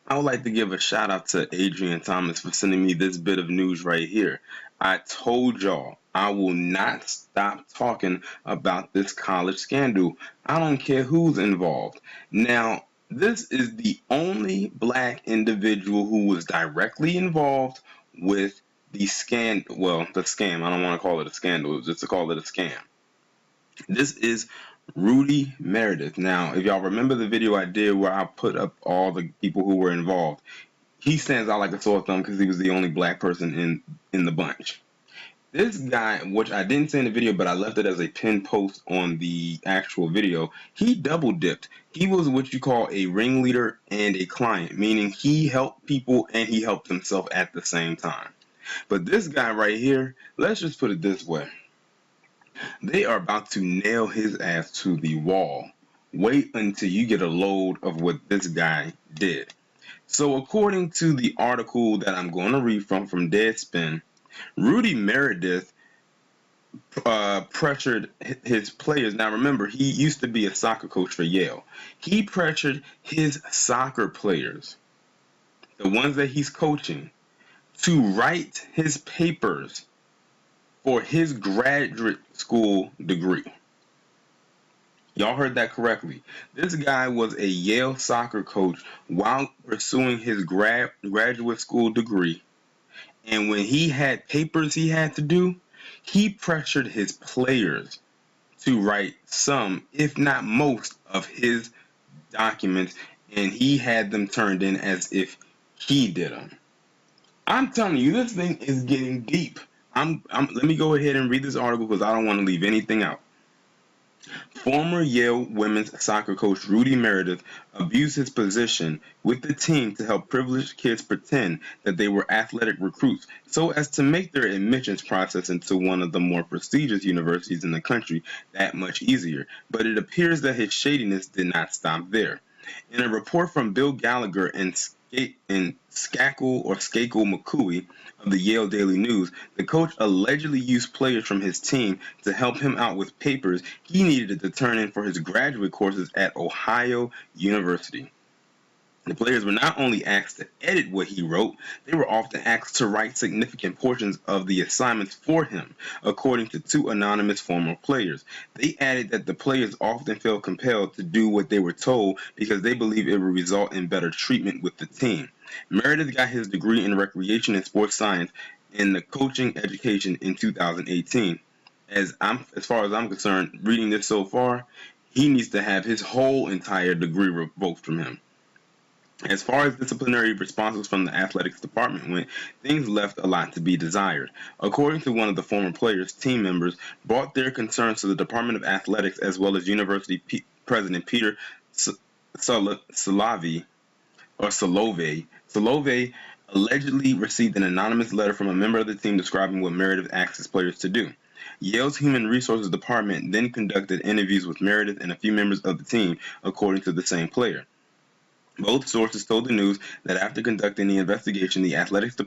I would like to give a shout out to Adrian Thomas for sending me this bit of news right here. I told y'all I will not stop talking about this college scandal. I don't care who's involved. Now, this is the only black individual who was directly involved with the the scam. I don't want to call it a scandal, just to call it a scam. This is Rudy Meredith. Now, if y'all remember the video I did where I put up all the people who were involved, he stands out like a sore thumb because he was the only black person in the bunch. This guy, which I didn't say in the video, but I left it as a pinned post on the actual video, he double dipped. He was what you call a ringleader and a client, meaning he helped people and he helped himself at the same time. But this guy right here, let's just put it this way. They are about to nail his ass to the wall. Wait until you get a load of what this guy did. So according to the article that I'm going to read from Deadspin, Rudy Meredith pressured his players. Now remember, he used to be a soccer coach for Yale. He pressured his soccer players, the ones that he's coaching, to write his papers for his graduate school degree. Y'all heard that correctly. This guy was a Yale soccer coach while pursuing his graduate school degree. And when he had papers he had to do, he pressured his players to write some, if not most, of his documents. And he had them turned in as if he did them. I'm telling you, this thing is getting deep. Let me go ahead and read this article because I don't want to leave anything out. Former Yale women's soccer coach Rudy Meredith abused his position with the team to help privileged kids pretend that they were athletic recruits so as to make their admissions process into one of the more prestigious universities in the country that much easier. But it appears that his shadiness did not stop there. In a report from Bill Gallagher and Skakel McCooey of the Yale Daily News, the coach allegedly used players from his team to help him out with papers he needed to turn in for his graduate courses at Ohio University. The players were not only asked to edit what he wrote, they were often asked to write significant portions of the assignments for him, according to two anonymous former players. They added that the players often felt compelled to do what they were told because they believed it would result in better treatment with the team. Meredith got his degree in recreation and sports science in the coaching education in 2018. As far as I'm concerned, reading this so far, he needs to have his whole entire degree revoked from him. As far as disciplinary responses from the athletics department went, things left a lot to be desired. According to one of the former players, team members brought their concerns to the Department of Athletics as well as University President Peter Solovey. Solovey allegedly received an anonymous letter from a member of the team describing what Meredith asked his players to do. Yale's Human Resources Department then conducted interviews with Meredith and a few members of the team, according to the same player. Both sources told the news that after conducting the investigation, the athletics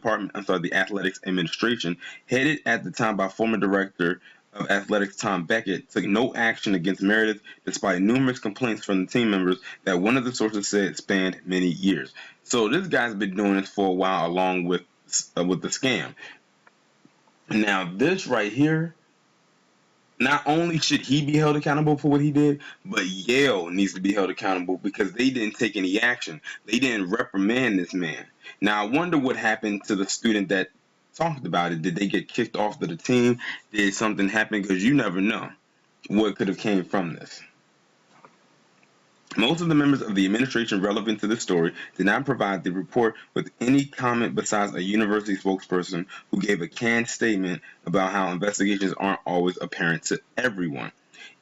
administration, headed at the time by former director of athletics Tom Beckett, took no action against Meredith despite numerous complaints from the team members that one of the sources said spanned many years. So this guy's been doing this for a while along with the scam. Now this right here, not only should he be held accountable for what he did, but Yale needs to be held accountable because they didn't take any action. They didn't reprimand this man. Now, I wonder what happened to the student that talked about it. Did they get kicked off of the team? Did something happen? Because you never know what could have came from this. Most of the members of the administration relevant to this story did not provide the report with any comment besides a university spokesperson who gave a canned statement about how investigations aren't always apparent to everyone.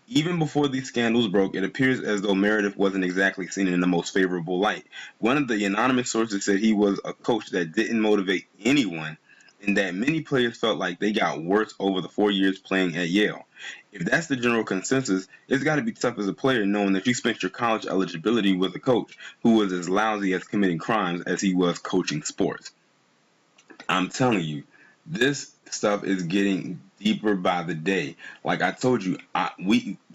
Even before these scandals broke, it appears as though Meredith wasn't exactly seen in the most favorable light. One of the anonymous sources said he was a coach that didn't motivate anyone and that many players felt like they got worse over the 4 years playing at Yale. If that's the general consensus, it's got to be tough as a player knowing that you spent your college eligibility with a coach who was as lousy at committing crimes as he was coaching sports. I'm telling you, this stuff is getting deeper by the day. Like I told you,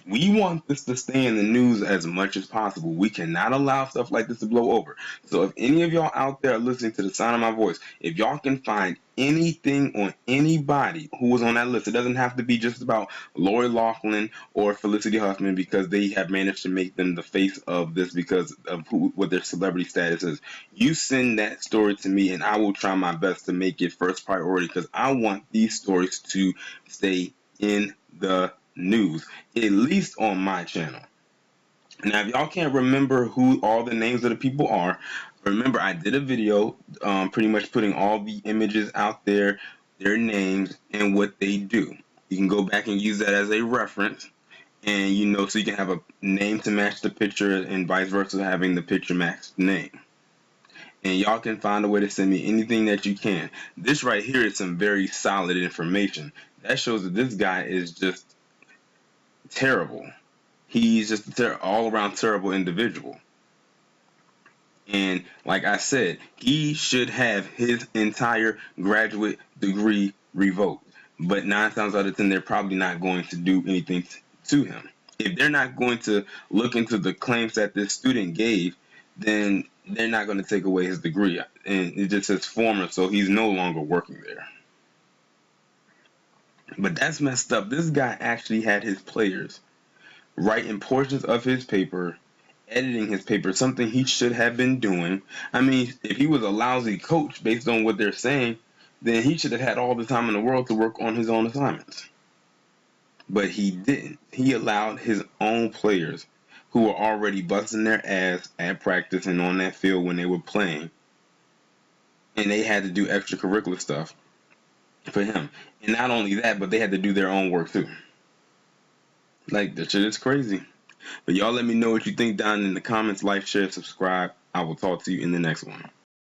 We want this to stay in the news as much as possible. We cannot allow stuff like this to blow over. So if any of y'all out there are listening to the sound of my voice, if y'all can find anything on anybody who was on that list, it doesn't have to be just about Lori Loughlin or Felicity Huffman because they have managed to make them the face of this because of what their celebrity status is. You send that story to me and I will try my best to make it first priority because I want these stories to stay in the news, at least on my channel. Now, if y'all can't remember who all the names of the people are, remember I did a video pretty much putting all the images out there, their names, and what they do. You can go back and use that as a reference, and so you can have a name to match the picture and vice versa, having the picture match the name. And y'all can find a way to send me anything that you can. This right here is some very solid information. That shows that this guy is just terrible. He's just an all-around terrible individual. And like I said, he should have his entire graduate degree revoked. But 9 times out of 10, they're probably not going to do anything to him. If they're not going to look into the claims that this student gave, then they're not going to take away his degree. And it just says former, so he's no longer working there. But that's messed up. This guy actually had his players writing portions of his paper, editing his paper, something he should have been doing. I mean, if he was a lousy coach based on what they're saying, then he should have had all the time in the world to work on his own assignments. But he didn't. He allowed his own players who were already busting their ass at practice and on that field when they were playing, and they had to do extracurricular stuff for him. And not only that, but they had to do their own work too. Like, that shit is crazy. But y'all let me know what you think down in the comments. Like, share, subscribe. I will talk to you in the next one.